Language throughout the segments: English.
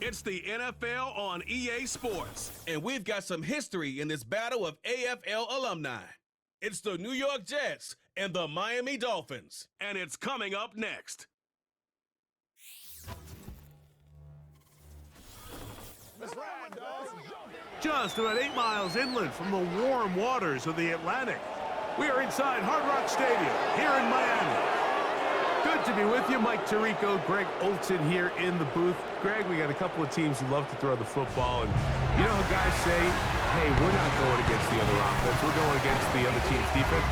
It's the NFL on EA Sports, and we've got some history in this battle of AFL alumni. It's the New York Jets and the Miami Dolphins, and it's coming up next. Just about 8 miles inland from the warm waters of the Atlantic, we are inside Hard Rock Stadium here in Miami. Good to be with you. Mike Tirico, Greg Olson here in the booth. Greg, we got a couple of teams who love to throw the football, and you know how guys say, hey, we're not going against the other offense, we're going against the other team's defense.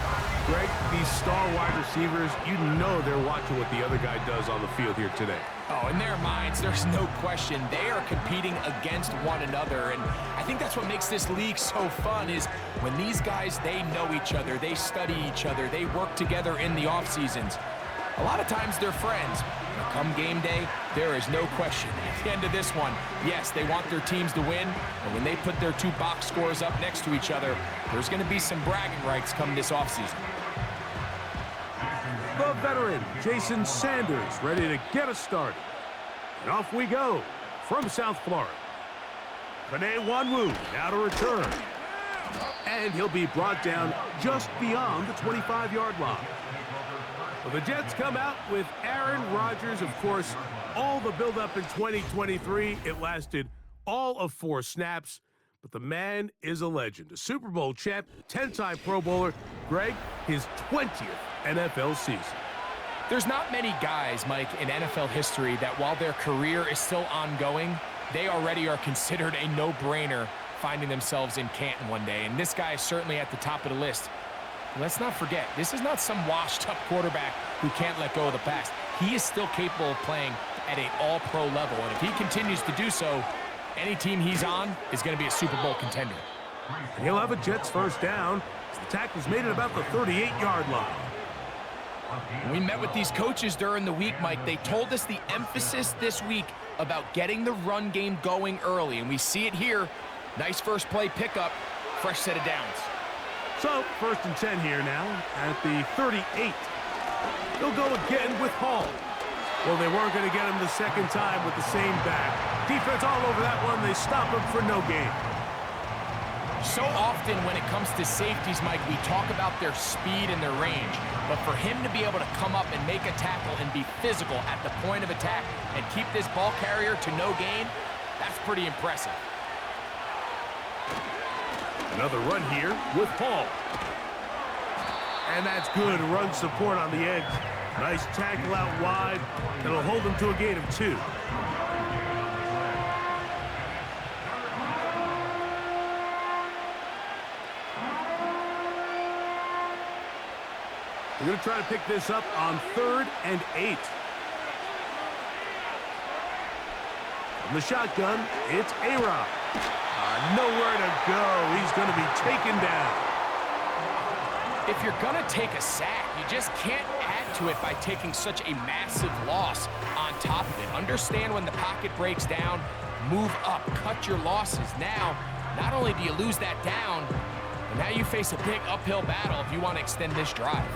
Greg, these star wide receivers, you know they're watching what the other guy does on the field here today. Oh, in their minds, there's no question. They are competing against one another, and I think that's what makes this league so fun is when these guys, they know each other, they study each other, they work together in the off seasons. A lot of times they're friends. But come game day, there is no question. At the end of this one, yes, they want their teams to win, but when they put their two box scores up next to each other, there's going to be some bragging rights come this offseason. The veteran, Jason Sanders, ready to get us started. And off we go from South Florida. Panay Wanwu now to return. And he'll be brought down just beyond the 25-yard line. Well, the Jets come out with Aaron Rodgers. Of course, all the buildup in 2023, it lasted all of 4 snaps. But the man is a legend, a Super Bowl champ, 10-time Pro Bowler. Greg, his 20th NFL season. There's not many guys, Mike, in NFL history that while their career is still ongoing, they already are considered a no-brainer finding themselves in Canton one day. And this guy is certainly at the top of the list. Let's not forget, this is not some washed-up quarterback who can't let go of the pass. He is still capable of playing at an all-pro level, and if he continues to do so, any team he's on is going to be a Super Bowl contender. And he'll have a Jets first down as the tackle's made at about the 38-yard line. When we met with these coaches during the week, Mike, they told us the emphasis this week about getting the run game going early, and we see it here. Nice first play pickup, fresh set of downs. So, first and 10 here now at the 38. They'll go again with Hall. Well, they weren't going to get him the second time with the same back. Defense all over that one. They stop him for no gain. So often when it comes to safeties, Mike, we talk about their speed and their range. But for him to be able to come up and make a tackle and be physical at the point of attack and keep this ball carrier to no gain, that's pretty impressive. Another run here with Paul. And that's good run support on the edge. Nice tackle out wide. That'll hold them to a gain of 2. We're going to try to pick this up on 3rd and 8. From the shotgun, it's A-Rod. Nowhere to go. He's going to be taken down. If you're going to take a sack, you just can't add to it by taking such a massive loss on top of it. Understand when the pocket breaks down, move up, cut your losses. Now, not only do you lose that down, but now you face a big uphill battle if you want to extend this drive.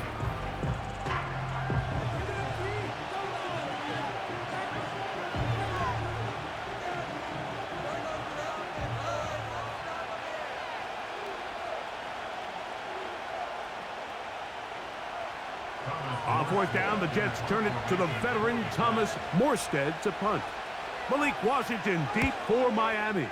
On 4th down, the Jets turn it to the veteran Thomas Morstead to punt. Malik Washington deep for Miami.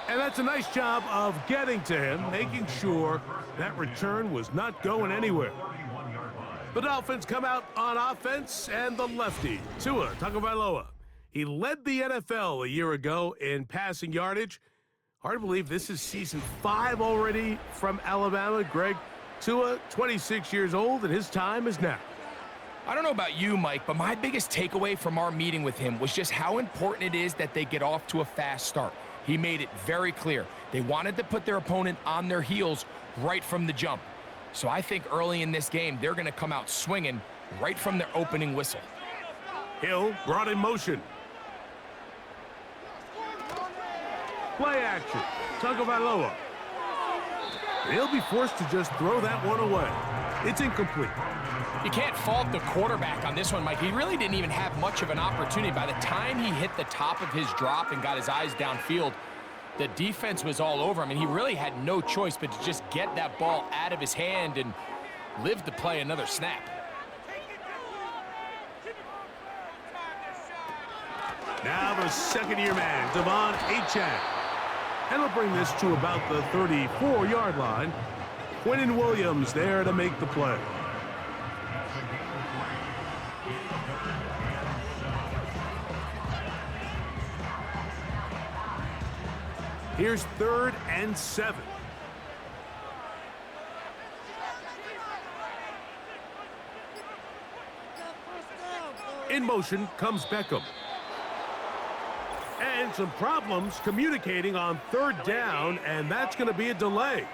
And that's a nice job of getting to him, making sure that return was not going anywhere. The Dolphins come out on offense, and the lefty, Tua Tagovailoa. He led the NFL a year ago in passing yardage. Hard to believe this is season 5 already from Alabama. Greg, Tua, 26 years old, and his time is now. I don't know about you, Mike, but my biggest takeaway from our meeting with him was just how important it is that they get off to a fast start. He made it very clear. They wanted to put their opponent on their heels right from the jump. So I think early in this game, they're going to come out swinging right from their opening whistle. Hill brought in motion. Play action. Tagovailoa. He'll be forced to just throw that one away. It's incomplete. You can't fault the quarterback on this one, Mike. He really didn't even have much of an opportunity. By the time he hit the top of his drop and got his eyes downfield, the defense was all over him, and he really had no choice but to just get that ball out of his hand and live to play another snap. Now the second-year man, Devon Achane. And he'll bring this to about the 34-yard line. Quentin Williams there to make the play. Here's 3rd and 7. In motion comes Beckham. And some problems communicating on 3rd down, and that's going to be a delay.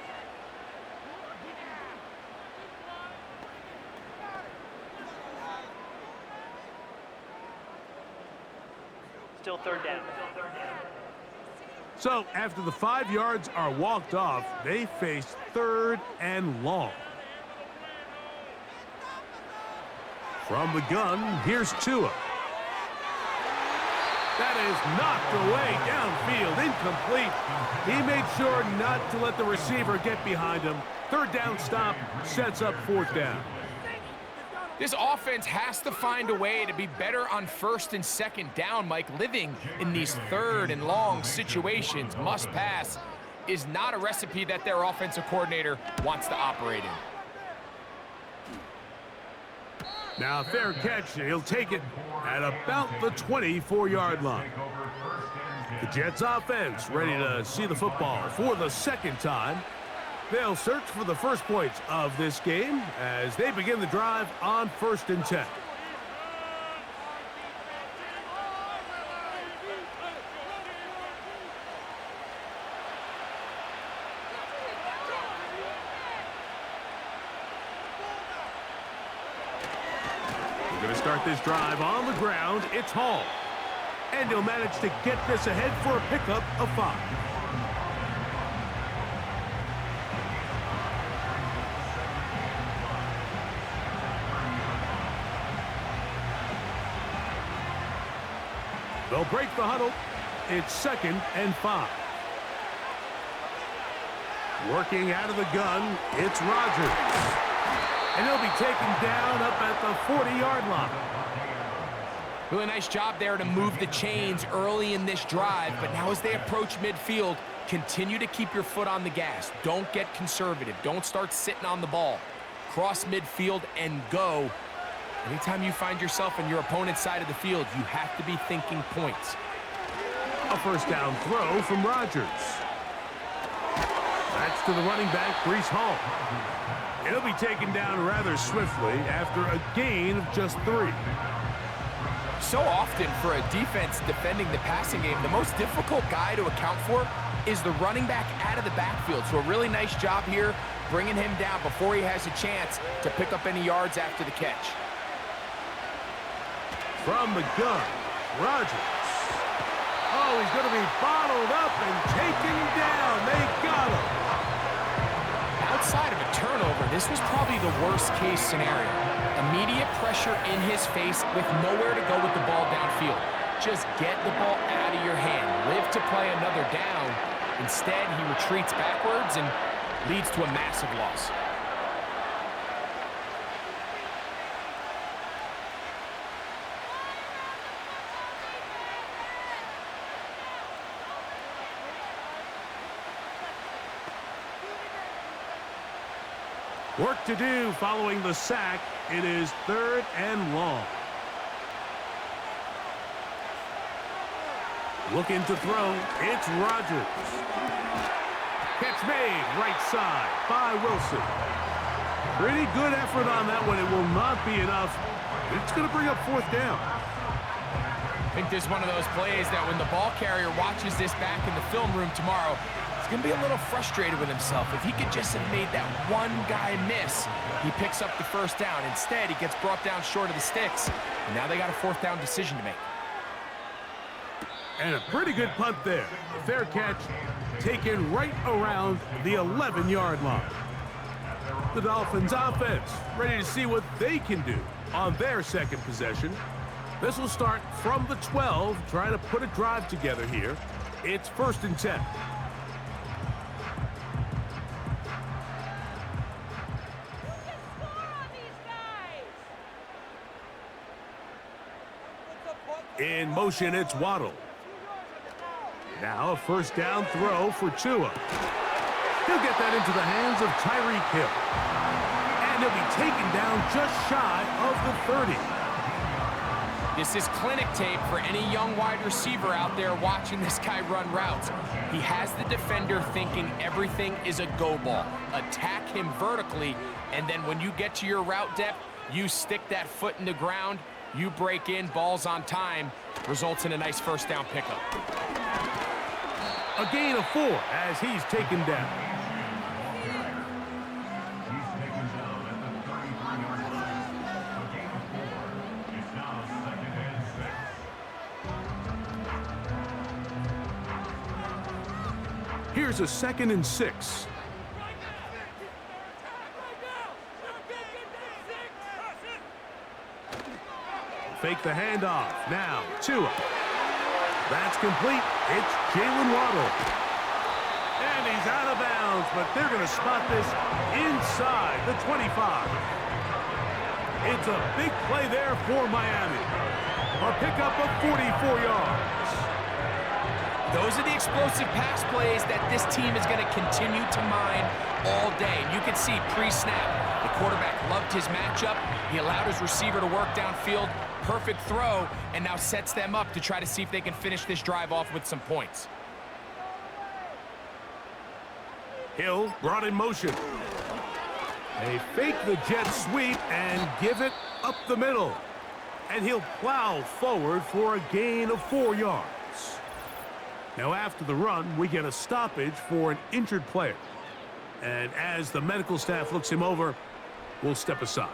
Still 3rd down. So after the 5 yards are walked off, they face 3rd and long. From the gun, here's Tua. That is knocked away downfield, incomplete. He made sure not to let the receiver get behind him. 3rd down stop sets up 4th down. This offense has to find a way to be better on 1st and 2nd down, Mike. Living in these 3rd and long situations, must pass, is not a recipe that their offensive coordinator wants to operate in. Now, fair catch. He'll take it at about the 24-yard line. The Jets offense ready to see the football for the 2nd time. They'll search for the first points of this game as they begin the drive on 1st and 10. We're going to start this drive on the ground. It's Hall. And he'll manage to get this ahead for a pickup of 5. They'll break the huddle. It's 2nd and 5. Working out of the gun, it's Rodgers. And he'll be taken down up at the 40-yard line. Really nice job there to move the chains early in this drive, but now as they approach midfield, continue to keep your foot on the gas. Don't get conservative. Don't start sitting on the ball. Cross midfield and go. Anytime you find yourself on your opponent's side of the field, you have to be thinking points. A 1st down throw from Rodgers. That's to the running back, Breece Hall. He'll be taken down rather swiftly after a gain of just 3. So often for a defense defending the passing game, the most difficult guy to account for is the running back out of the backfield. So a really nice job here bringing him down before he has a chance to pick up any yards after the catch. From the gun, Rodgers. Oh, he's going to be bottled up and taken down. They got him. Outside of a turnover, this was probably the worst-case scenario. Immediate pressure in his face with nowhere to go with the ball downfield. Just get the ball out of your hand. Live to play another down. Instead, he retreats backwards and leads to a massive loss. Work to do following the sack. It is 3rd and long. Looking to throw. It's Rodgers. Catch made right side by Wilson. Pretty good effort on that one. It will not be enough. It's going to bring up 4th down. I think this is one of those plays that when the ball carrier watches this back in the film room tomorrow, he's going to be a little frustrated with himself. If he could just have made that one guy miss, he picks up the 1st down. Instead, he gets brought down short of the sticks. And now they got a 4th down decision to make. And a pretty good punt there. A fair catch taken right around the 11-yard line. The Dolphins offense ready to see what they can do on their second possession. This will start from the 12, trying to put a drive together here. It's 1st and 10. In motion, it's Waddle. Now a 1st down throw for Tua. He'll get that into the hands of Tyreek Hill. And he'll be taken down just shy of the 30. This is clinic tape for any young wide receiver out there watching this guy run routes. He has the defender thinking everything is a go ball. Attack him vertically, and then when you get to your route depth, you stick that foot in the ground, you break in, balls on time, results in a nice 1st down pickup. A gain of 4 as he's taken down. Here's a 2nd and 6. Fake the handoff. Now, Tua. That's complete. It's Jalen Waddle. And he's out of bounds, but they're going to spot this inside the 25. It's a big play there for Miami. A pickup of 44 yards. Those are the explosive pass plays that this team is going to continue to mine all day. And you can see pre-snap, the quarterback loved his matchup. He allowed his receiver to work downfield. Perfect throw, and now sets them up to try to see if they can finish this drive off with some points. Hill brought in motion. They fake the jet sweep and give it up the middle. And he'll plow forward for a gain of 4 yards. Now after the run, we get a stoppage for an injured player. And as the medical staff looks him over, we'll step aside.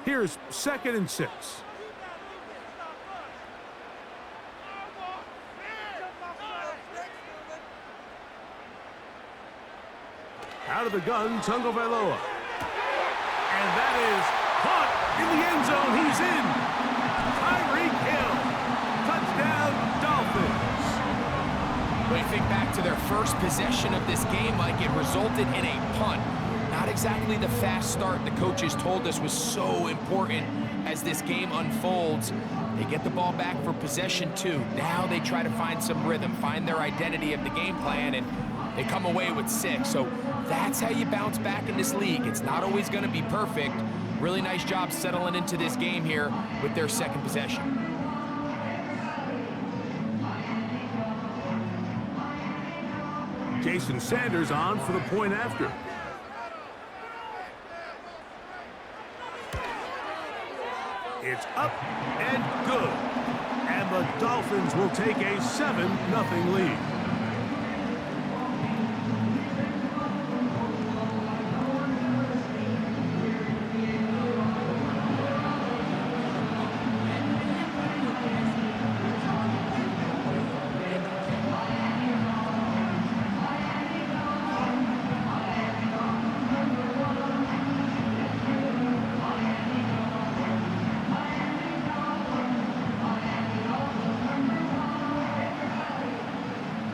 Here's 2nd and 6. Out of the gun, Tagovailoa. And that is caught in the end zone. He's in. Tyreek Hill. Touchdown, Dolphins. When you think back to their first possession of this game, Mike, it resulted in a punt. Not exactly the fast start the coaches told us was so important as this game unfolds. They get the ball back for possession 2. Now they try to find some rhythm, find their identity of the game plan, and they come away with 6. So that's how you bounce back in this league. It's not always going to be perfect. Really nice job settling into this game here with their second possession. Jason Sanders on for the point after. It's up and good. And the Dolphins will take a 7-0 lead.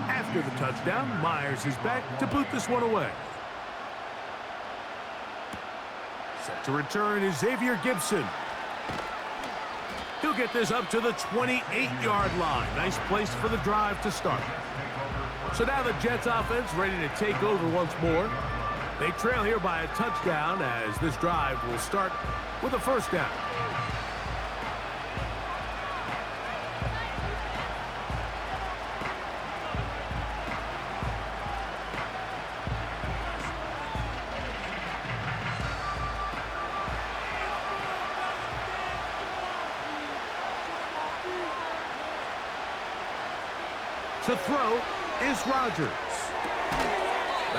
After the touchdown, Myers is back to boot this one away. Set to return is Xavier Gibson. He'll get this up to the 28-yard line. Nice place for the drive to start. So now the Jets offense ready to take over once more. They trail here by a touchdown as this drive will start with a 1st down. To throw is Rodgers.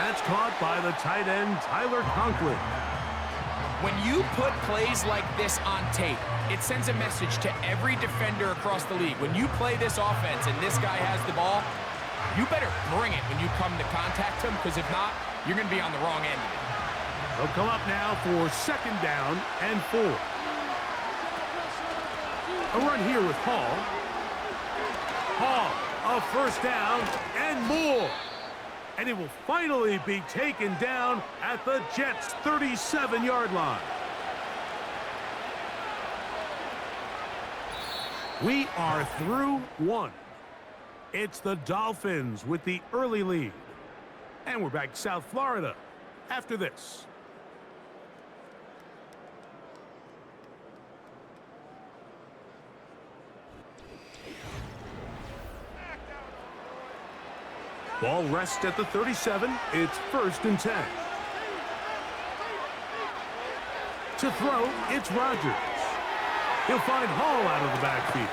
That's caught by the tight end, Tyler Conklin. When you put plays like this on tape, it sends a message to every defender across the league. When you play this offense and this guy has the ball, you better bring it when you come to contact him, because if not, you're going to be on the wrong end of it. They'll come up now for 2nd down and 4. A run here with Hall. Hall, a 1st down and more. And he will finally be taken down at the Jets' 37-yard line. We are through 1. It's the Dolphins with the early lead. And we're back to South Florida after this. Ball rests at the 37. It's 1st and 10. To throw, it's Rodgers. He'll find Hall out of the backfield.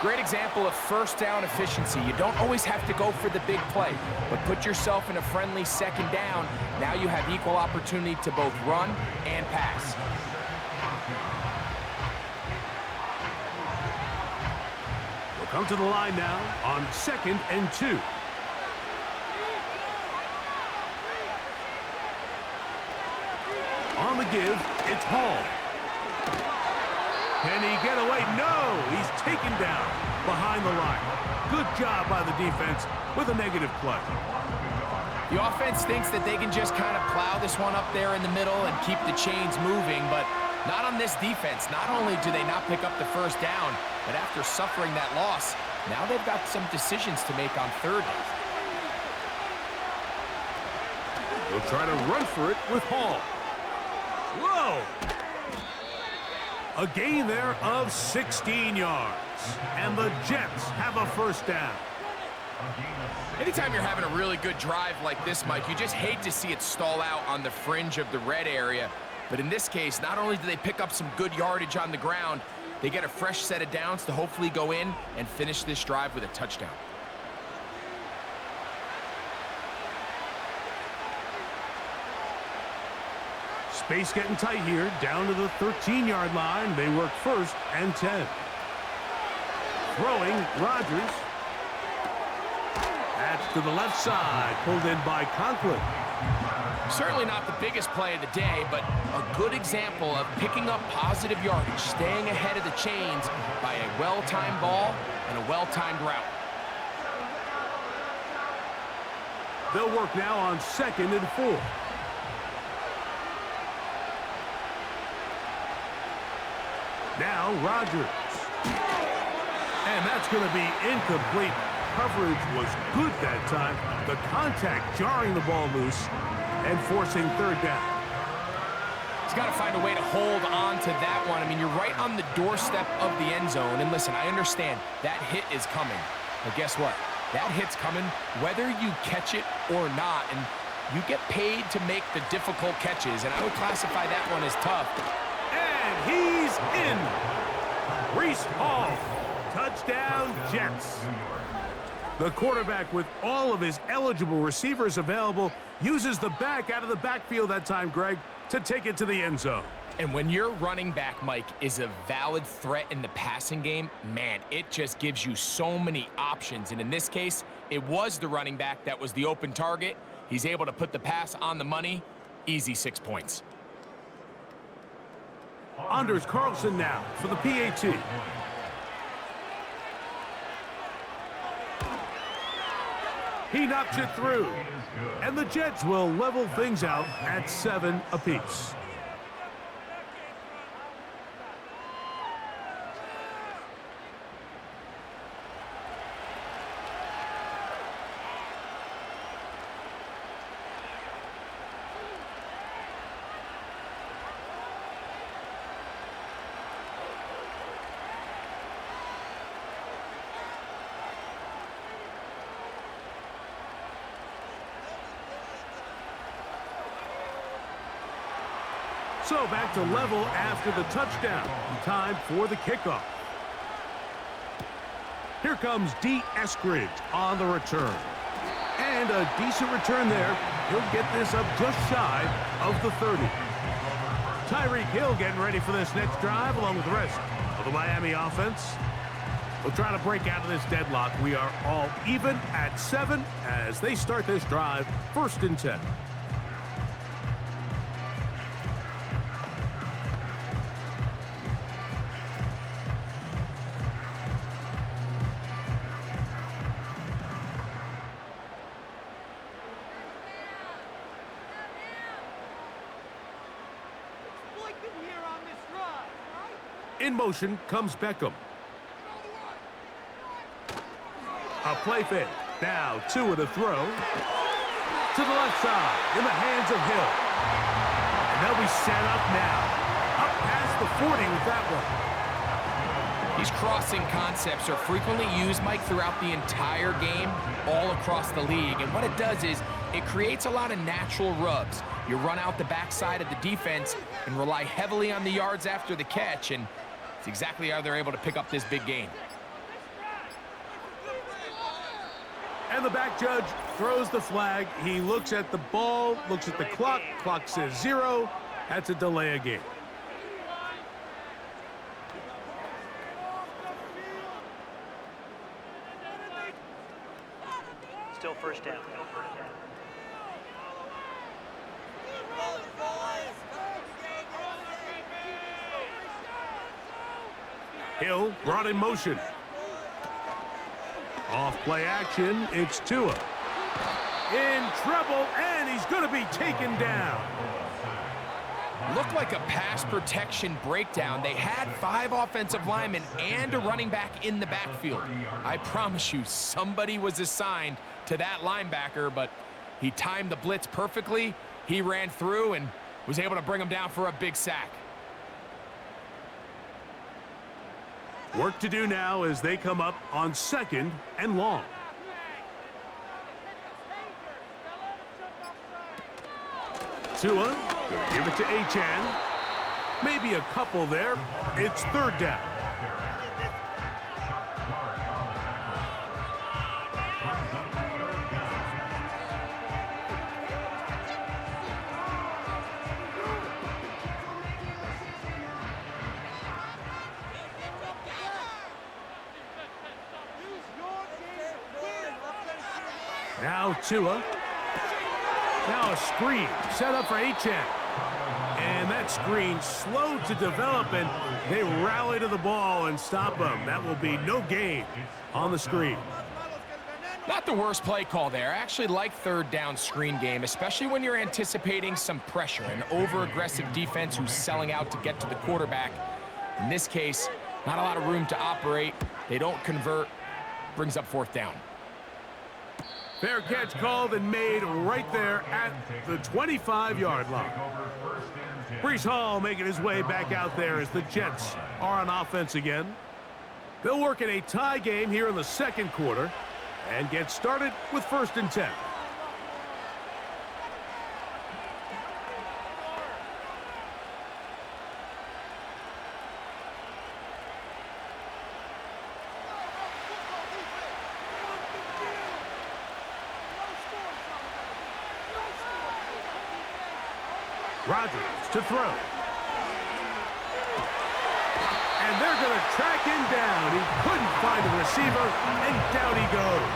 Great example of 1st down efficiency. You don't always have to go for the big play, but put yourself in a friendly 2nd down. Now you have equal opportunity to both run and pass. We'll come to the line now on 2nd and 2. On the give, it's Hall. Can he get away? No! He's taken down behind the line. Good job by the defense with a negative play. The offense thinks that they can just kind of plow this one up there in the middle and keep the chains moving, but not on this defense. Not only do they not pick up the 1st down, but after suffering that loss, now they've got some decisions to make on 3rd down. They'll try to run for it with Hall. Whoa! A gain there of 16 yards. And the Jets have a 1st down. Anytime you're having a really good drive like this, Mike, you just hate to see it stall out on the fringe of the red area. But in this case, not only do they pick up some good yardage on the ground, they get a fresh set of downs to hopefully go in and finish this drive with a touchdown. Space getting tight here, down to the 13-yard line. They work 1st and 10. Throwing, Rodgers. That's to the left side, pulled in by Conklin. Certainly not the biggest play of the day, but a good example of picking up positive yardage, staying ahead of the chains by a well-timed ball and a well-timed route. They'll work now on 2nd and 4. Now Rodgers. And that's going to be incomplete. Coverage was good that time. The contact jarring the ball loose and forcing 3rd down. He's got to find a way to hold on to that one. I mean, you're right on the doorstep of the end zone. And listen, I understand that hit is coming. But guess what? That hit's coming whether you catch it or not. And you get paid to make the difficult catches. And I would classify that one as tough. And he's in. Breece Hall. Touchdown, Jets. The quarterback, with all of his eligible receivers available, uses the back out of the backfield that time, Greg, to take it to the end zone. And when your running back, Mike, is a valid threat in the passing game, man, it just gives you so many options. And in this case, it was the running back that was the open target. He's able to put the pass on the money. Easy 6 points. Anders Carlson now for the PAT. He knocks it through. And the Jets will level things out at 7 apiece. So back to level after the touchdown. Time for the kickoff. Here comes D. Eskridge on the return. And a decent return there He'll get this up just shy of the 30. Tyreek Hill getting ready for this next drive along with the rest of the Miami offense. We'll try to break out of this deadlock. We are all even at 7 as they start this drive, 1st and 10. In motion comes Beckham. A play fake. Now Tua to throw. To the left side. In the hands of Hill. And they'll be set up now. Up past the 40 with that one. These crossing concepts are frequently used, Mike, throughout the entire game, all across the league. And what it does is it creates a lot of natural rubs. You run out the backside of the defense and rely heavily on the yards after the catch, and it's exactly how they're able to pick up this big gain. And the back judge throws the flag. He looks at the ball, looks at the clock. Clock says 0. That's a delay of game. Still 1st down. Hill brought in motion. Off play action, it's Tua. In trouble, and he's going to be taken down. Looked like a pass protection breakdown. They had 5 offensive linemen and a running back in the backfield. I promise you, somebody was assigned to that linebacker, but he timed the blitz perfectly. He ran through and was able to bring him down for a big sack. Work to do now as they come up on 2nd and long. Tua, gonna give it to Achane. Maybe a couple there. It's 3rd down. Now Tua. Now a screen set up for Achane. And that screen slow to develop, and they rally to the ball and stop him. That will be no gain on the screen. Not the worst play call there. I actually like 3rd down screen game, especially when you're anticipating some pressure, an over-aggressive defense who's selling out to get to the quarterback. In this case, not a lot of room to operate. They don't convert. Brings up 4th down. Fair catch called and made right there at the 25-yard line. Breece Hall making his way back out there as the Jets are on offense again. They'll work in a tie game here in the 2nd quarter and get started with 1st and 10. Rodgers to throw. And they're going to track him down. He couldn't find a receiver, and down he goes.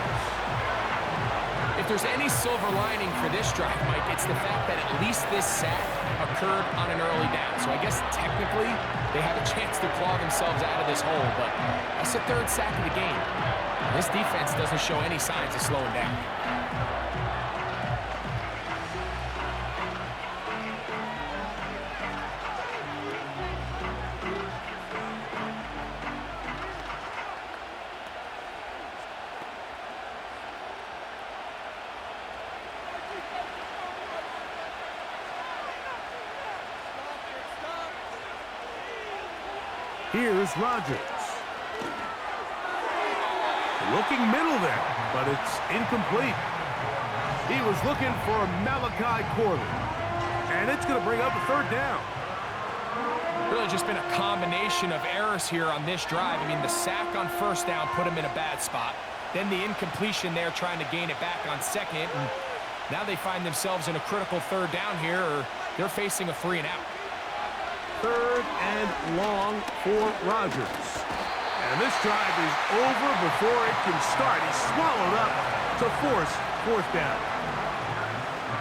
If there's any silver lining for this drive, Mike, it's the fact that at least this sack occurred on an early down. So I guess technically they have a chance to claw themselves out of this hole, but that's the 3rd sack of the game. This defense doesn't show any signs of slowing down. Here's Rodgers. Looking middle there, but it's incomplete. He was looking for Malachi Corbin. And it's going to bring up a 3rd down. Really just been a combination of errors here on this drive. I mean, the sack on 1st down put him in a bad spot. Then the incompletion there trying to gain it back on 2nd. And Now they find themselves in a critical third down here, or they're facing a 3 and out. Third and long for Rodgers. And this drive is over before it can start. He's swallowed up to force 4th down.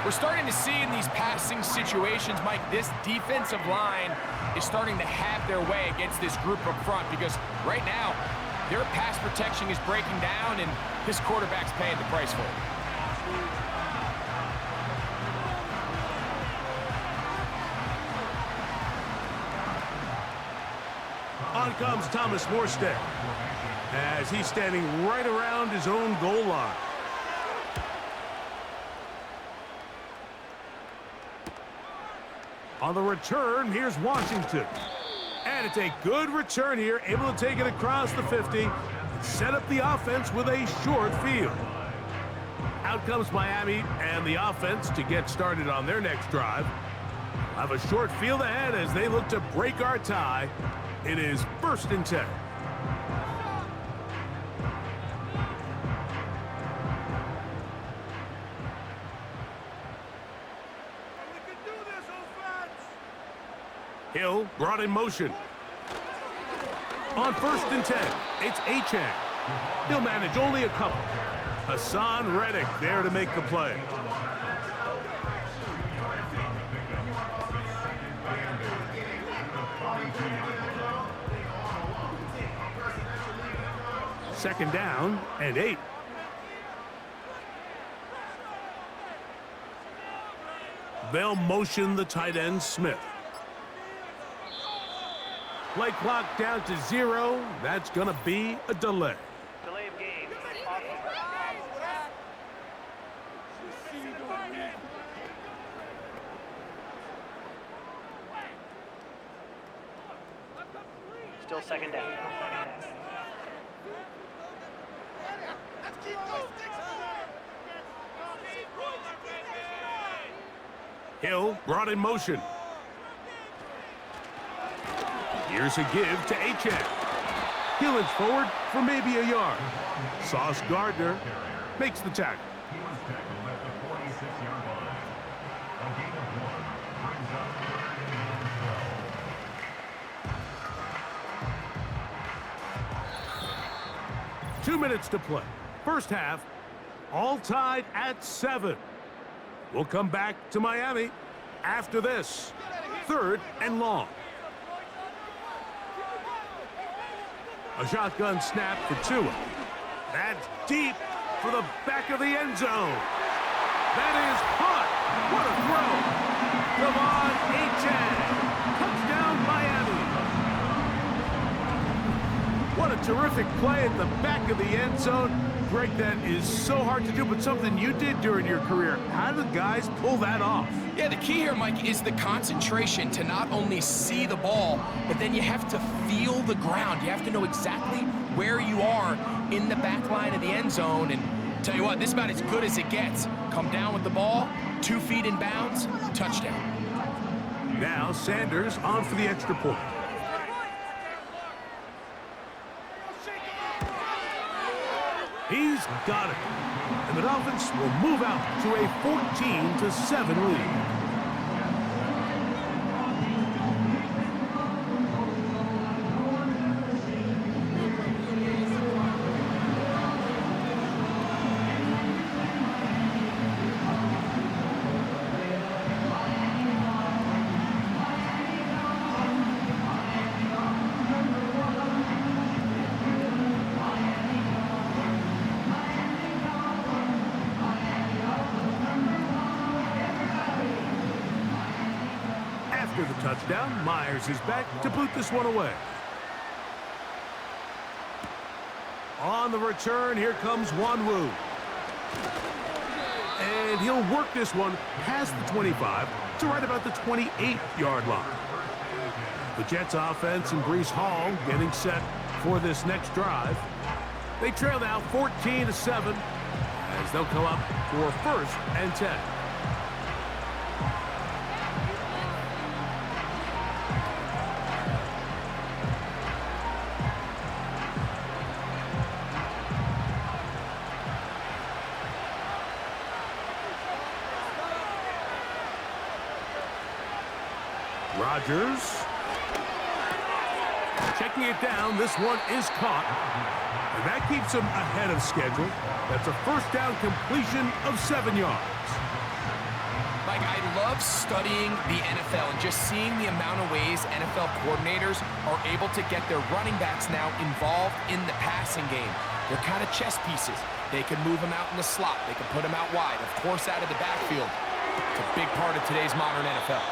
We're starting to see in these passing situations, Mike, this defensive line is starting to have their way against this group up front, because right now their pass protection is breaking down and this quarterback's paying the price for it. On comes Thomas Morstead as he's standing right around his own goal line. On the return, here's Washington. And it's a good return here, able to take it across the 50 and set up the offense with a short field. Out comes Miami and the offense to get started on their next drive. Have a short field ahead as they look to break our tie. It is 1st and 10. Hill brought in motion. On 1st and 10, it's Achane. He'll manage only a couple. Hassan Reddick there to make the play. Second down and 8. They'll motion the tight end Smith. Play clock down to 0. That's going to be a delay. Delay of game. Still 2nd down. Hill brought in motion. Here's a give to Achane. He'll inch forward for maybe a yard. Sauce Gardner makes the tackle. Two minutes to play. First half, all tied at 7. We'll come back to Miami after this. 3rd and long. A shotgun snap for Tua. That's deep for the back of the end zone. That is caught. What a throw. Devon Achane. Touchdown, Miami. What a terrific play at the back of the end zone. Greg, that is so hard to do, but something you did during your career. How do guys pull that off? Yeah, the key here, Mike, is the concentration to not only see the ball, but then you have to feel the ground. You have to know exactly where you are in the back line of the end zone. And tell you what, this is about as good as it gets. Come down with the ball, 2 feet in bounds, touchdown. Now Sanders on for the extra point. He's got it. And the Dolphins will move out to a 14-7 lead. After the touchdown, Myers is back to boot this one away. On the return, here comes Wanwu. And he'll work this one past the 25 to right about the 28-yard line. The Jets offense and Breece Hall getting set for this next drive. They trail now 14-7 as they'll come up for 1st and 10. Rodgers. Checking it down. This one is caught. And that keeps him ahead of schedule. That's a first down completion of 7 yards. Mike, I love studying the NFL and just seeing the amount of ways NFL coordinators are able to get their running backs now involved in the passing game. They're kind of chess pieces. They can move them out in the slot. They can put them out wide, of course, out of the backfield. It's a big part of today's modern NFL.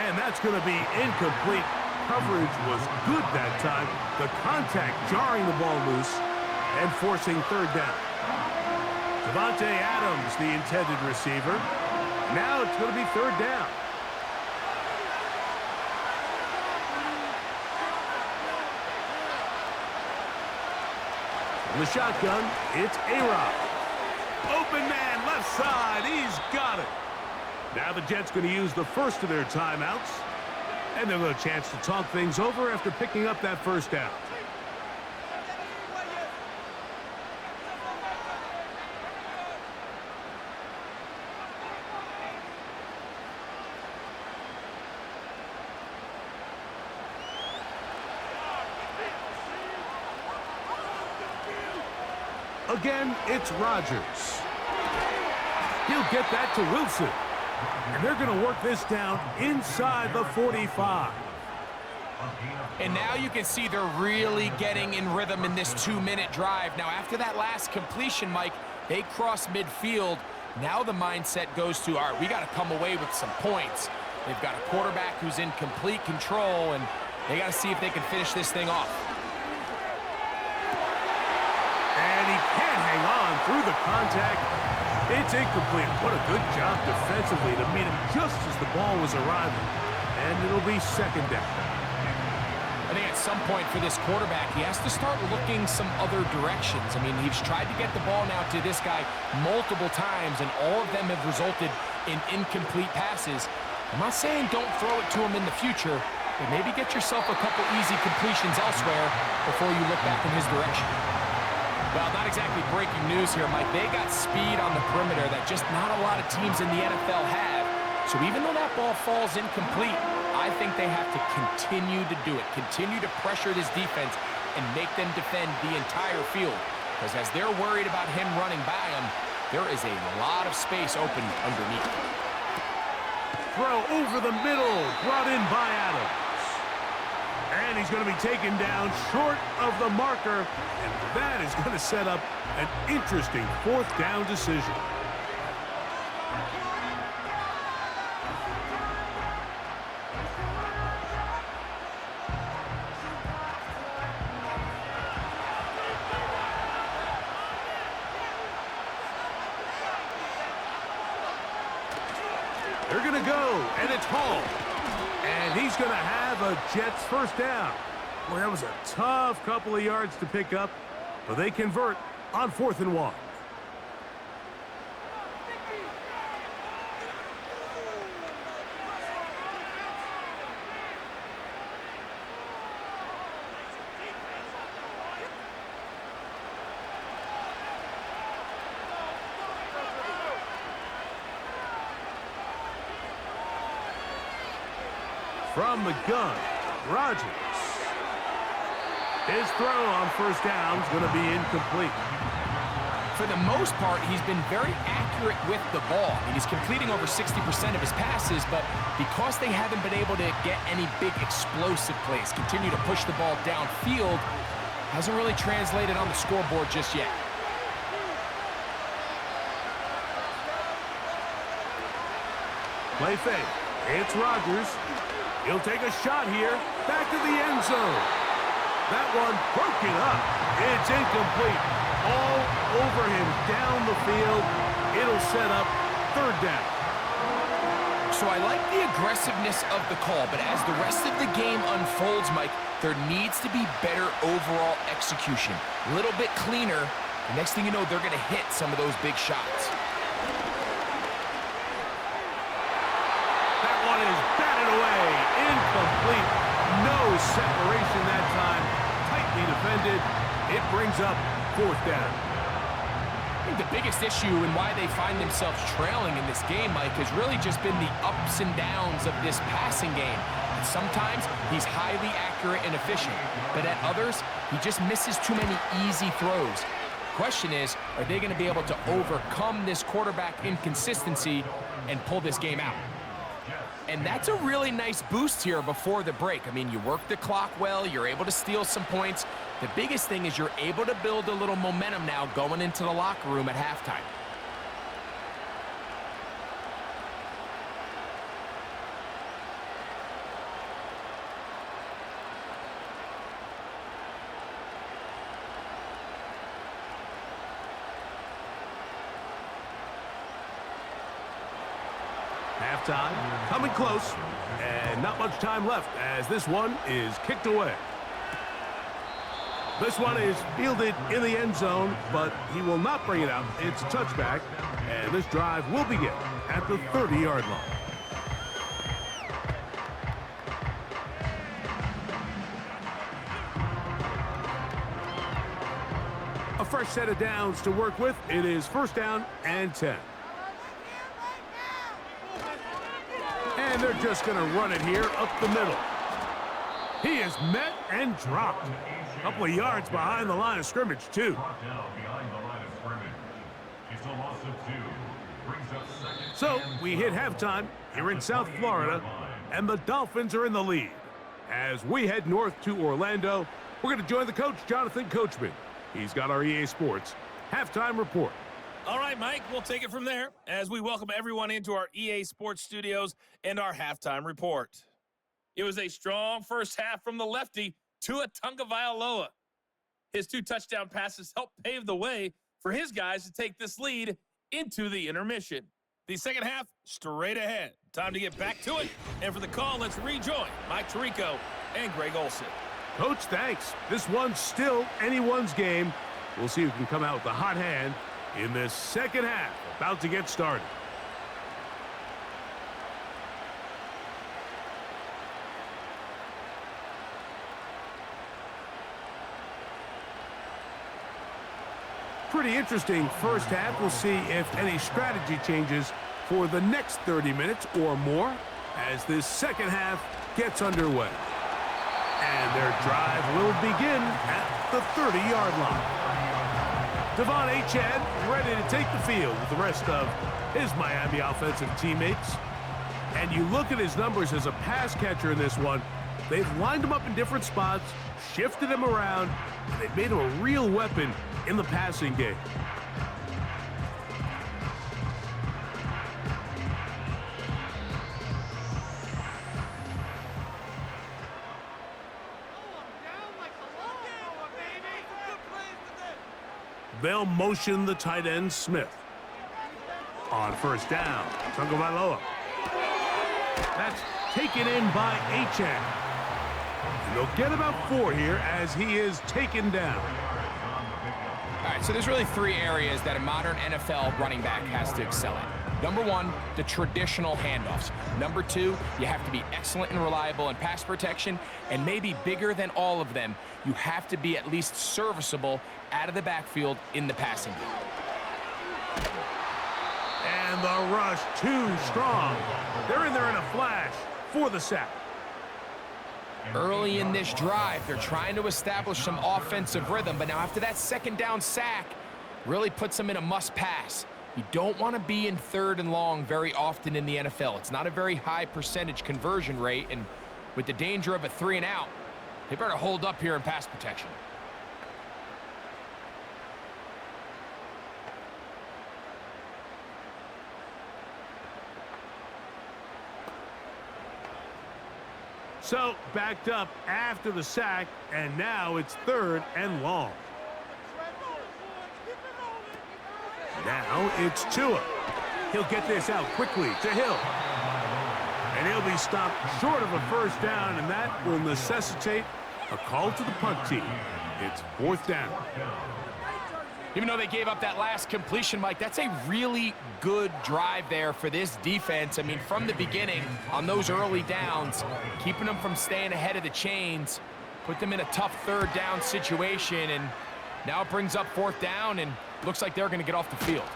And that's going to be incomplete. Coverage was good that time. The contact jarring the ball loose and forcing third down. Devontae Adams, the intended receiver. Now it's going to be third down. From the shotgun, it's A-Rod. Open man, left side. He's got it. Now the Jets going to use the first of their timeouts. And they'll have a chance to talk things over after picking up that first down. Again, it's Rodgers. He'll get that to Wilson. And they're going to work this down inside the 45. And now you can see they're really getting in rhythm in this 2-minute drive. Now, after that last completion, Mike, they cross midfield. Now the mindset goes to, all right, we got to come away with some points. They've got a quarterback who's in complete control, and they got to see if they can finish this thing off. And he can't hang on through the contact. It's incomplete. What a good job defensively to meet him just as the ball was arriving. And it'll be second down. I think at some point for this quarterback, he has to start looking some other directions. I mean, he's tried to get the ball now to this guy multiple times, and all of them have resulted in incomplete passes. I'm not saying don't throw it to him in the future, but maybe get yourself a couple easy completions elsewhere before you look back in his direction. Well, not exactly breaking news here, Mike. They got speed on the perimeter that just not a lot of teams in the NFL have. So even though that ball falls incomplete, I think they have to continue to do it, continue to pressure this defense and make them defend the entire field. Because as they're worried about him running by them, there is a lot of space open underneath. Throw over the middle, brought in by Adams. And he's going to be taken down short of the marker, and that is going to set up an interesting fourth down decision. They're going to go, and it's Hall. And he's going to have a Jets first down. Well, that was a tough couple of yards to pick up, but they convert on 4th and 1. From the gun, Rodgers. His throw on first down is going to be incomplete. For the most part, he's been very accurate with the ball. I mean, he's completing over 60% of his passes, but because they haven't been able to get any big explosive plays, continue to push the ball downfield, hasn't really translated on the scoreboard just yet. Play fake. It's Rodgers. He'll take a shot here. Back to the end zone. That one broken up. It's incomplete. All over him down the field. It'll set up third down. So I like the aggressiveness of the call, but as the rest of the game unfolds, Mike, there needs to be better overall execution. A little bit cleaner. The next thing you know, they're going to hit some of those big shots. That one is batted away. Incomplete. No separation that time. Tightly defended. It brings up fourth down. I think the biggest issue and why they find themselves trailing in this game, Mike, has really just been the ups and downs of this passing game. sometimes he's highly accurate and efficient, but at others, he just misses too many easy throws. Question is, are they going to be able to overcome this quarterback inconsistency and pull this game out? And that's a really nice boost here before the break. I mean, you work the clock well, you're able to steal some points. The biggest thing is you're able to build a little momentum now going into the locker room at halftime. Halftime, coming close, and not much time left as this one is kicked away. This one is fielded in the end zone, but he will not bring it out. It's a touchback, and this drive will begin at the 30-yard line. A fresh set of downs to work with. It is first down and 10. And they're just going to run it here up the middle. He is met and dropped. A couple of yards behind the line of scrimmage, too. So we hit halftime here in South Florida, and the Dolphins are in the lead. As we head north to Orlando, we're going to join the coach, Jonathan Coachman. He's got our EA Sports halftime report. All right, Mike, we'll take it from there as we welcome everyone into our EA Sports studios and our halftime report. It was a strong first half from the lefty, Tua Tagovailoa. His 2 touchdown passes helped pave the way for his guys to take this lead into the intermission. The second half, straight ahead. Time to get back to it. And for the call, let's rejoin Mike Tirico and Greg Olson. Coach, thanks. This one's still anyone's game. We'll see who can come out with a hot hand in this second half, about to get started. Pretty interesting first half. We'll see if any strategy changes for the next 30 minutes or more as this second half gets underway. And their drive will begin at the 30-yard line. Devon Achane ready to take the field with the rest of his Miami offensive teammates. And you look at his numbers as a pass catcher in this one. They've lined him up in different spots, shifted him around, and they've made him a real weapon in the passing game. They'll motion the tight end, Smith. On first down, Tagovailoa. That's taken in by Achane. They'll get about 4 here as he is taken down. All right, so there's really 3 areas that a modern NFL running back has to excel in. Number 1, the traditional handoffs. Number 2, you have to be excellent and reliable in pass protection. And maybe bigger than all of them, you have to be at least serviceable out of the backfield in the passing game. And the rush too strong. They're in there in a flash for the sack. Early in this drive, they're trying to establish some offensive rhythm, but now after that second down sack, really puts them in a must-pass. You don't want to be in 3rd and long very often in the NFL. It's not a very high percentage conversion rate, and with the danger of a 3 and out, they better hold up here in pass protection. So, backed up after the sack, and now it's 3rd and long. Now it's Tua. He'll get this out quickly to Hill. And he'll be stopped short of a first down, and that will necessitate a call to the punt team. It's 4th down. Even though they gave up that last completion, Mike, that's a really good drive there for this defense. I mean, from the beginning, on those early downs, keeping them from staying ahead of the chains, put them in a tough 3rd down situation, and now it brings up 4th down, and looks like they're going to get off the field.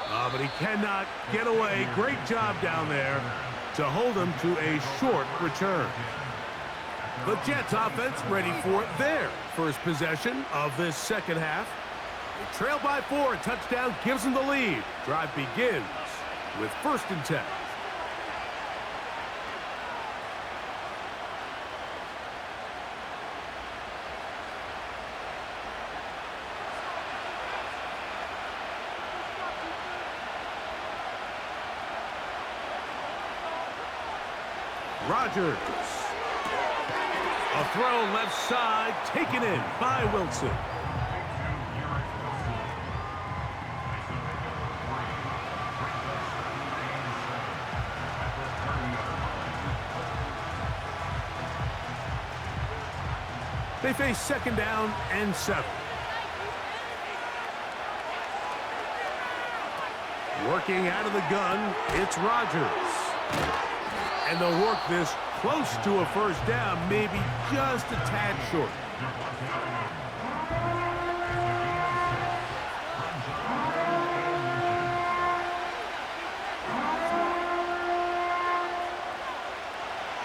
But he cannot get away. Great job down there. to hold them to a short return. The Jets offense ready for their first possession of this second half. They trail by 4. Touchdown gives them the lead. Drive begins with 1st and 10. Rodgers. A throw left side, taken in by Wilson. They face 2nd down and 7. Working out of the gun, it's Rodgers. And they'll work this close to a 1st down, maybe just a tad short.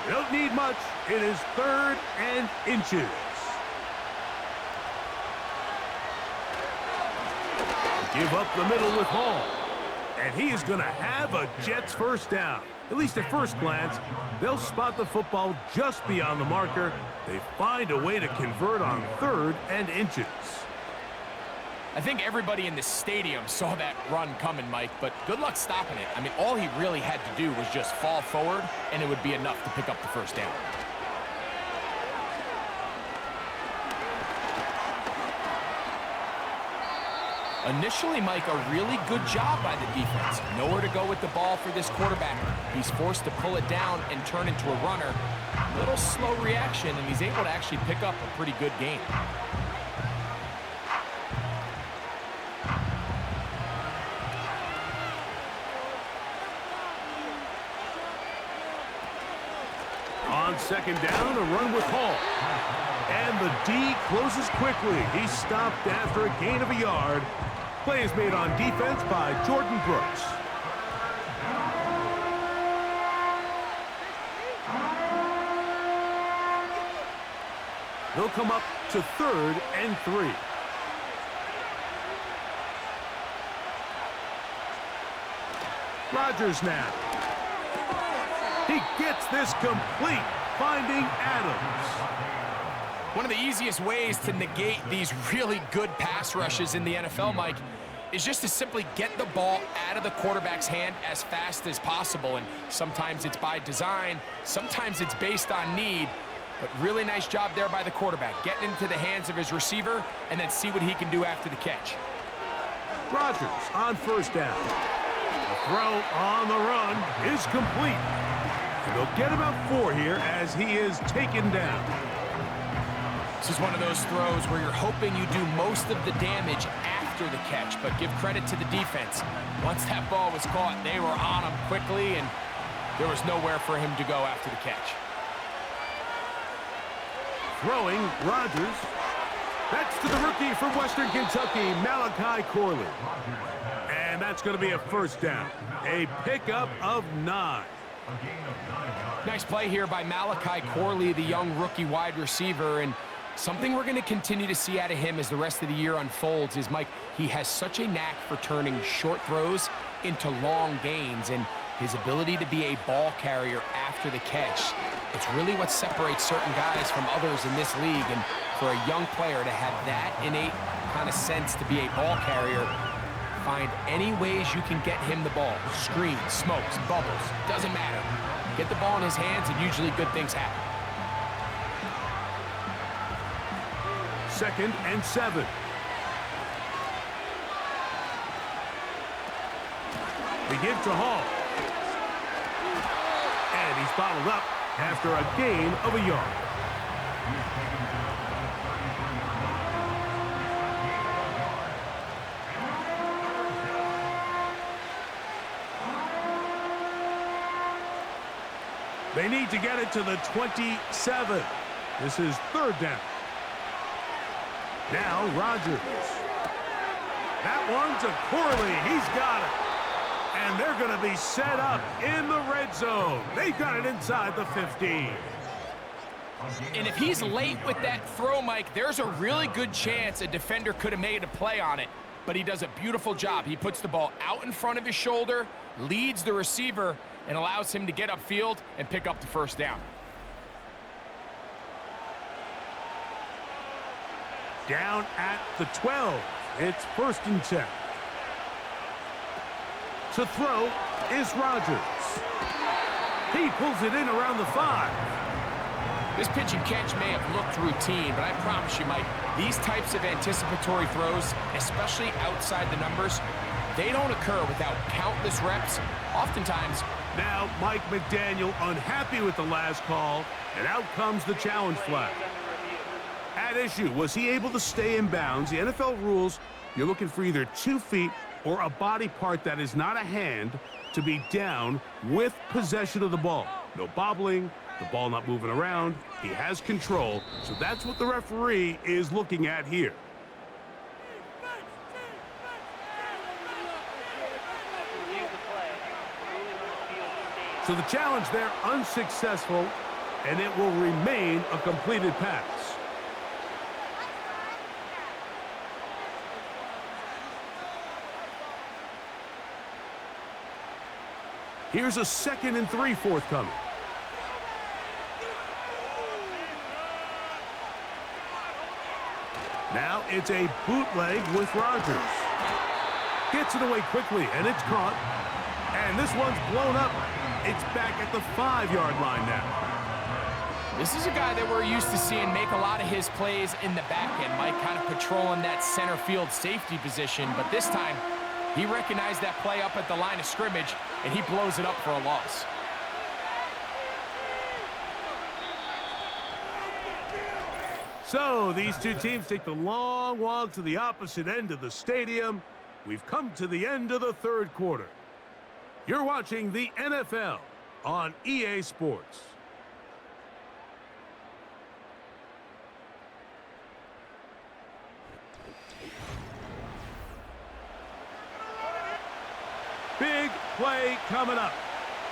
They don't need much. It is 3rd and inches. Give up the middle with Hall. And he is going to have a Jets 1st down. At least at first glance, they'll spot the football just beyond the marker. They find a way to convert on 3rd and inches. I think everybody in the stadium saw that run coming, Mike, but good luck stopping it. I mean, all he really had to do was just fall forward, and it would be enough to pick up the 1st down. Initially, Mike, a really good job by the defense. Nowhere to go with the ball for this quarterback. He's forced to pull it down and turn into a runner. A little slow reaction, and he's able to actually pick up a pretty good gain. On 2nd down, a run with Hall. And the D closes quickly. He's stopped after a gain of a yard. Play is made on defense by Jordan Brooks. They'll come up to 3rd and 3. Rodgers now. He gets this complete, finding Adams. One of the easiest ways to negate these really good pass rushes in the NFL, Mike, is just to simply get the ball out of the quarterback's hand as fast as possible. And sometimes it's by design, sometimes it's based on need. But really nice job there by the quarterback, getting into the hands of his receiver and then see what he can do after the catch. Rodgers on 1st down. The throw on the run is complete. And they'll get about 4 here as he is taken down. This is one of those throws where you're hoping you do most of the damage after the catch, but give credit to the defense. Once that ball was caught, they were on him quickly, and there was nowhere for him to go after the catch. Throwing, Rodgers. That's to the rookie from Western Kentucky, Malachi Corley. And that's going to be a 1st down. A pickup of 9. Nice play here by Malachi Corley, the young rookie wide receiver, and something we're going to continue to see out of him as the rest of the year unfolds is, Mike, he has such a knack for turning short throws into long gains, and his ability to be a ball carrier after the catch. It's really what separates certain guys from others in this league, and for a young player to have that innate kind of sense to be a ball carrier, find any ways you can get him the ball. Screens, smokes, bubbles, doesn't matter. Get the ball in his hands, and usually good things happen. 2nd and 7. They give to Hall. And he's bottled up after a gain of a yard. They need to get it to the 27. This is 3rd down. Now Rodgers. That one's a Corley. He's got it. And they're going to be set up in the red zone. They've got it inside the 15. And if he's late with that throw, Mike, there's a really good chance a defender could have made a play on it. But he does a beautiful job. He puts the ball out in front of his shoulder, leads the receiver, and allows him to get upfield and pick up the first down. Down at the 12. It's 1st and 10. To throw is Rodgers. He pulls it in around the 5. This pitch and catch may have looked routine, but I promise you, Mike, these types of anticipatory throws, especially outside the numbers, they don't occur without countless reps. Oftentimes. Now, Mike McDaniel unhappy with the last call, and out comes the challenge flag. At issue, was he able to stay in bounds? The NFL rules, you're looking for either 2 feet or a body part that is not a hand to be down with possession of the ball. No bobbling, the ball not moving around. He has control, so that's what the referee is looking at here. So the challenge there unsuccessful, and it will remain a completed pass. Here's a 2nd and 3 forthcoming. Now it's a bootleg with Rodgers. Gets it away quickly, and it's caught. And this one's blown up. It's back at the 5-yard line now. This is a guy that we're used to seeing make a lot of his plays in the back end, Mike, kind of patrolling that center field safety position. But this time, he recognized that play up at the line of scrimmage, and he blows it up for a loss. So these two teams take the long walk to the opposite end of the stadium. We've come to the end of the 3rd quarter. You're watching the NFL on EA Sports. Big play coming up.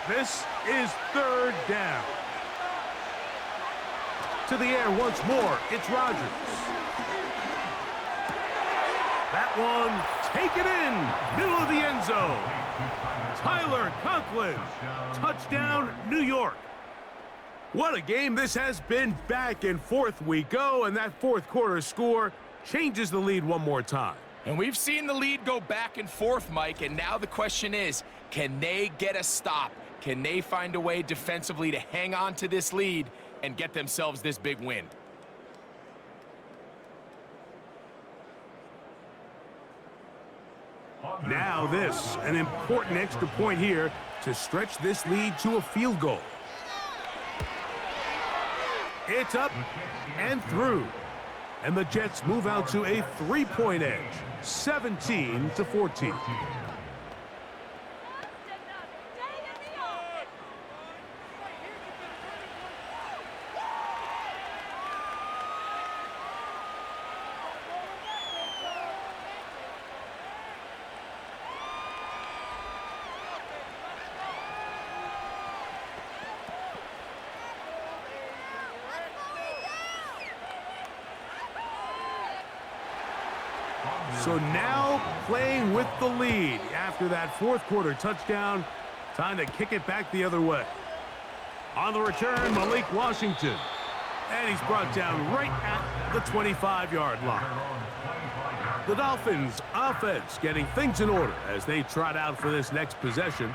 This is 3rd down. To the air once more, it's Rodgers. That one taken in, middle of the end zone. Tyler Conklin, touchdown, New York. What a game this has been. Back and forth we go, and that 4th quarter score changes the lead one more time. And we've seen the lead go back and forth, Mike, and now the question is, can they get a stop? Can they find a way defensively to hang on to this lead and get themselves this big win? Now this, an important extra point here to stretch this lead to a field goal. It's up and through. And the Jets move out to a 3-point edge, 17-14. So now playing with the lead after that 4th quarter touchdown. Time to kick it back the other way. On the return, Malik Washington. And he's brought down right at the 25-yard line. The Dolphins offense getting things in order as they trot out for this next possession.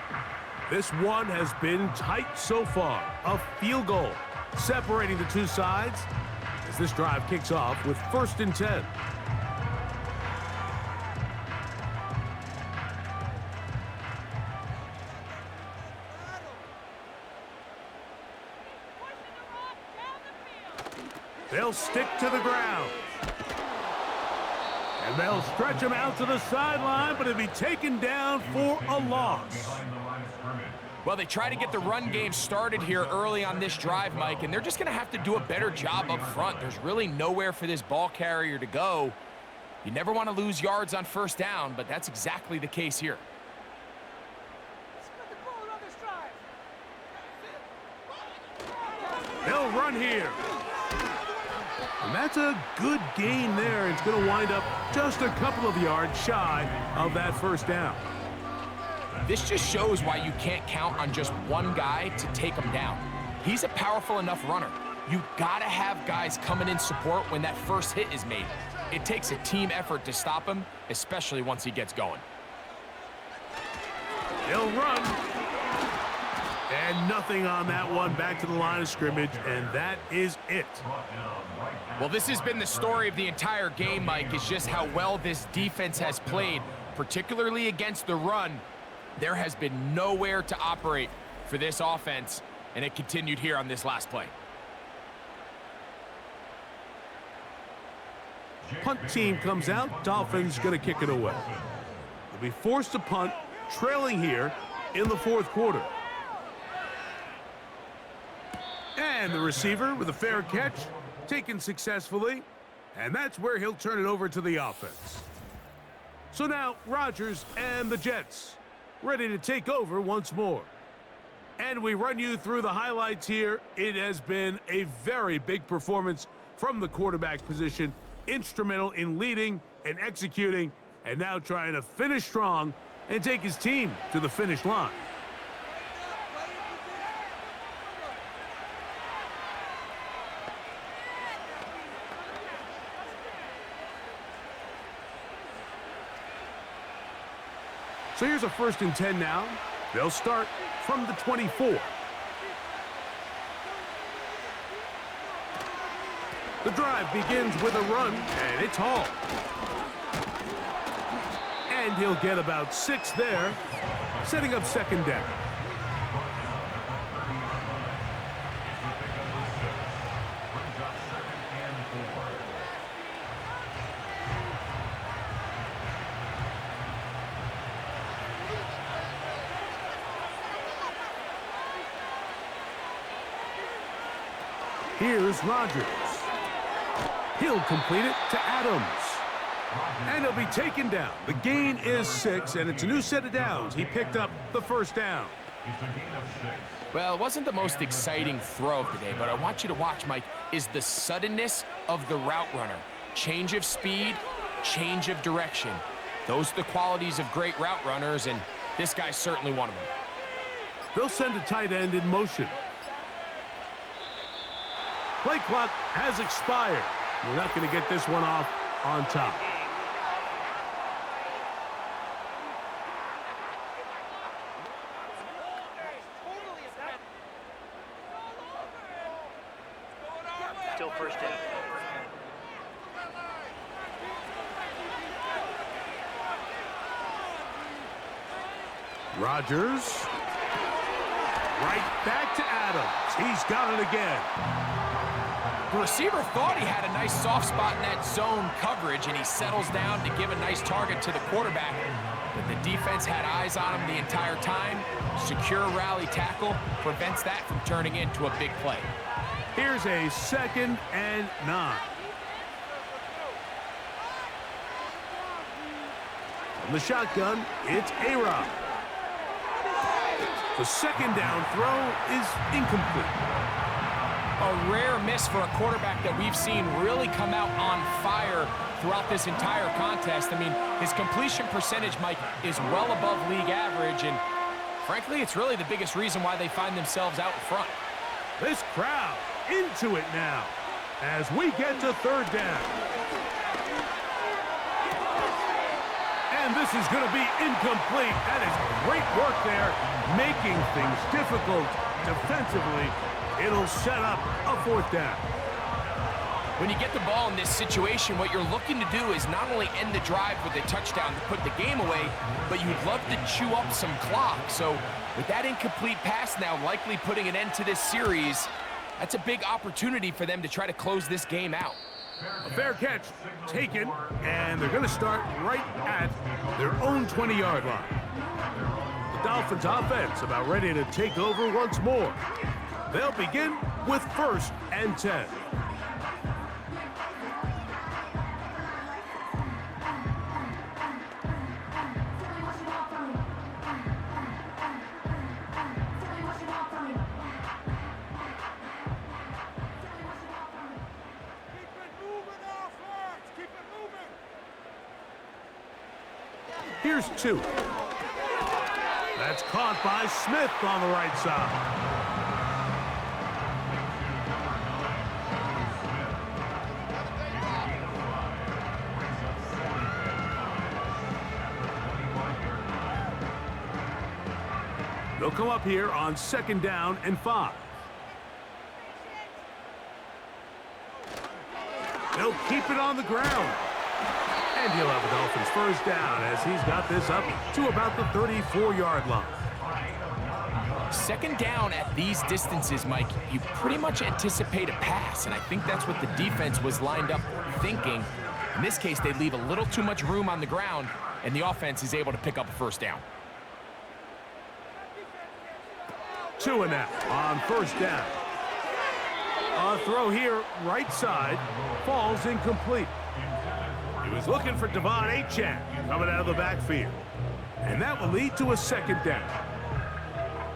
This one has been tight so far. A field goal separating the two sides as this drive kicks off with 1st and 10. They'll stick to the ground. And they'll stretch him out to the sideline, but he'll be taken down for a loss. Well, they try to get the run game started here early on this drive, Mike, and they're just going to have to do a better job up front. There's really nowhere for this ball carrier to go. You never want to lose yards on 1st down, but that's exactly the case here. They'll run here. And that's a good gain there. It's going to wind up just a couple of yards shy of that first down. This just shows why you can't count on just one guy to take him down. He's a powerful enough runner. You gotta have guys coming in support when that first hit is made. It takes a team effort to stop him, especially once he gets going. They'll run. And nothing on that one. Back to the line of scrimmage, and that is it. Well, this has been the story of the entire game, Mike, is just how well this defense has played, particularly against the run. There has been nowhere to operate for this offense, and it continued here on this last play. Punt team comes out. Dolphins going to kick it away. They'll be forced to punt, trailing here in the fourth quarter. And the receiver with a fair catch, taken successfully, and that's where he'll turn it over to the offense. So now Rodgers and the Jets ready to take over once more. And we run you through the highlights here. It has been a very big performance from the quarterback position, instrumental in leading and executing, and now trying to finish strong and take his team to the finish line. So here's a 1st and 10 now. They'll start from the 24. The drive begins with a run, and it's Hall. And he'll get about 6 there, setting up 2nd down. Here's Rodgers. He'll complete it to Adams. And he'll be taken down. The gain is 6, and it's a new set of downs. He picked up the 1st down. Well, it wasn't the most exciting throw of the day, but I want you to watch, Mike, is the suddenness of the route runner. Change of speed, change of direction. Those are the qualities of great route runners, and this guy's certainly one of them. They'll send a tight end in motion. Play clock has expired. We're not going to get this one off on top. Still 1st down. Rodgers. Right back to Adams. He's got it again. The receiver thought he had a nice soft spot in that zone coverage, and he settles down to give a nice target to the quarterback. But the defense had eyes on him the entire time. Secure rally tackle prevents that from turning into a big play. Here's a 2nd and 9. From the shotgun, it's A-Rod. The 2nd down throw is incomplete. A rare miss for a quarterback that we've seen really come out on fire throughout this entire contest. I mean, his completion percentage, Mike, is well above league average, and frankly, it's really the biggest reason why they find themselves out in front. This crowd into it now as we get to 3rd down. And this is going to be incomplete. That is great work there, making things difficult defensively. It'll set up a 4th down. When you get the ball in this situation, what you're looking to do is not only end the drive with a touchdown to put the game away, but you'd love to chew up some clock. So with that incomplete pass now likely putting an end to this series, that's a big opportunity for them to try to close this game out. A fair catch taken, and they're going to start right at their own 20-yard line. The Dolphins offense about ready to take over once more. They'll begin with 1st and 10. Here's 2. That's caught by Smith on the right side. They'll come up here on 2nd down and 5. They'll keep it on the ground. And he'll have a Dolphins first down as he's got this up to about the 34-yard line. 2nd down at these distances, Mike, you pretty much anticipate a pass, and I think that's what the defense was lined up thinking. In this case, they leave a little too much room on the ground, and the offense is able to pick up a first down. 2 and out on 1st down. A throw here, right side, falls incomplete. He was looking for Devon Achane coming out of the backfield. And that will lead to a 2nd down.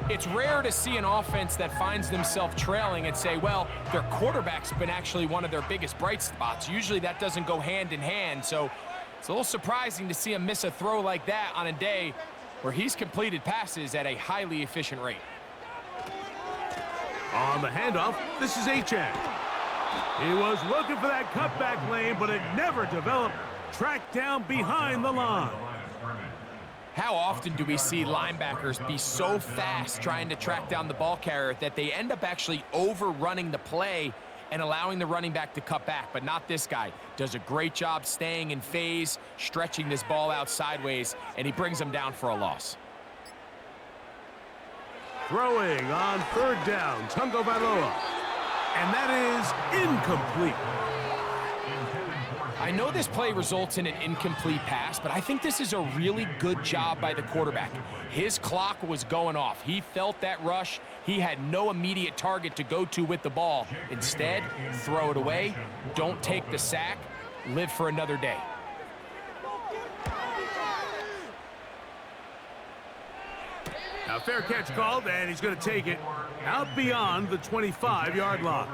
It's rare to see an offense that finds themselves trailing and say, well, their quarterback's been actually one of their biggest bright spots. Usually that doesn't go hand in hand, so it's a little surprising to see him miss a throw like that on a day where he's completed passes at a highly efficient rate. On the handoff, this is Achane. He was looking for that cutback lane, but it never developed. Tracked down behind the line. How often do we see linebackers be so fast trying to track down the ball carrier that they end up actually overrunning the play and allowing the running back to cut back? But not this guy. Does a great job staying in phase, stretching this ball out sideways, and he brings them down for a loss. Throwing on 3rd down, Tagovailoa. And that is incomplete. I know this play results in an incomplete pass, but I think this is a really good job by the quarterback. His clock was going off. He felt that rush. He had no immediate target to go to with the ball. Instead, throw it away. Don't take the sack. Live for another day. Now, fair catch called, and he's going to take it out beyond the 25-yard line.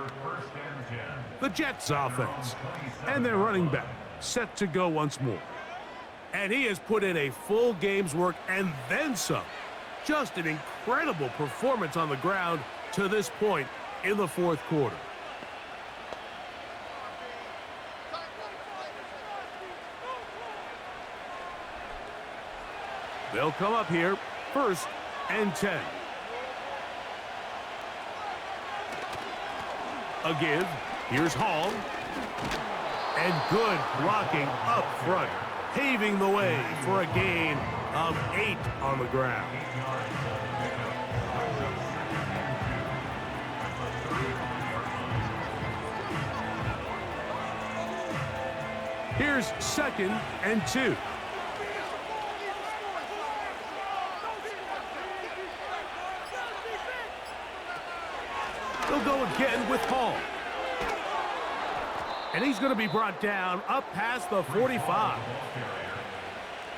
The Jets offense and their running back set to go once more. And he has put in a full game's work and then some. Just an incredible performance on the ground to this point in the 4th quarter. They'll come up here 1st and 10. A give. Here's Hall. And good blocking up front, paving the way for a gain of 8 on the ground. Here's 2nd and 2. They'll go again with Hall. And he's going to be brought down up past the 45.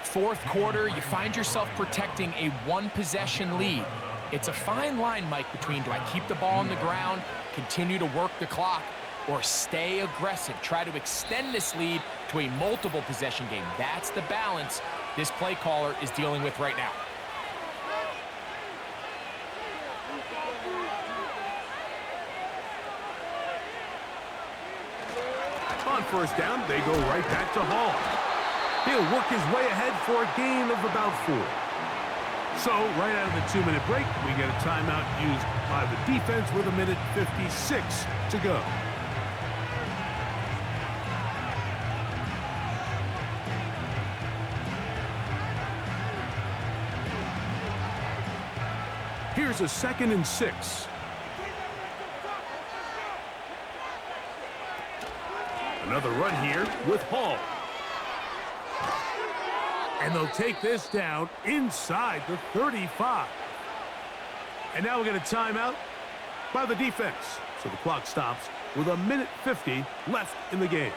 4th quarter, you find yourself protecting a 1-possession lead. It's a fine line, Mike, between do I keep the ball on the ground, continue to work the clock, or stay aggressive, try to extend this lead to a multiple possession game. That's the balance this play caller is dealing with right now. On 1st down, they go right back to Hall. He'll work his way ahead for a gain of about 4. So, right out of the 2-minute break, we get a timeout used by the defense with 1:56 to go. Here's a 2nd and 6. Another run here with Hall. And they'll take this down inside the 35. And now we get a timeout by the defense. So the clock stops with 1:50 left in the game.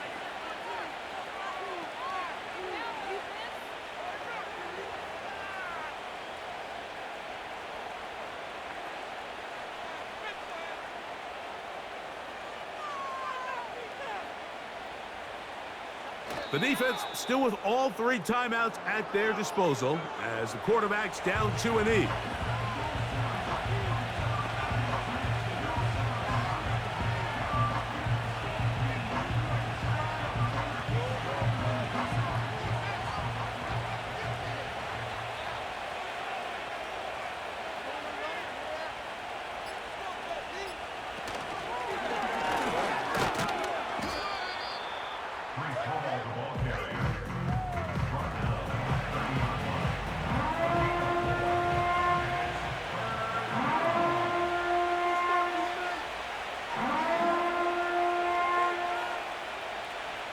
The defense still with all 3 timeouts at their disposal as the quarterback's down to a knee.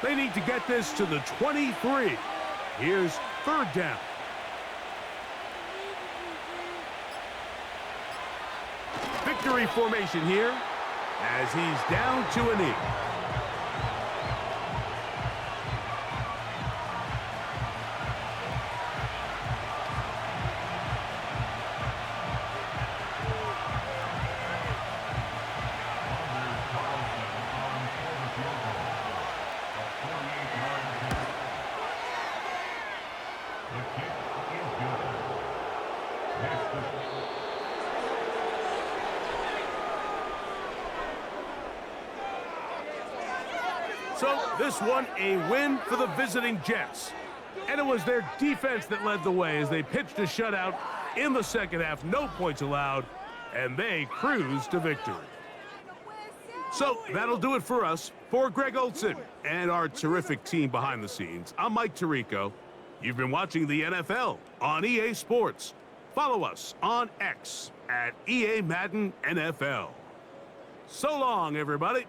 They need to get this to the 23. Here's 3rd down. Victory formation here as he's down to a knee. So this one a win for the visiting Jets. And it was their defense that led the way as they pitched a shutout in the second half. No points allowed, and they cruised to victory. So that'll do it for us. For Greg Olson and our terrific team behind the scenes, I'm Mike Tirico. You've been watching the NFL on EA Sports. Follow us on X at EA Madden NFL. So long, everybody.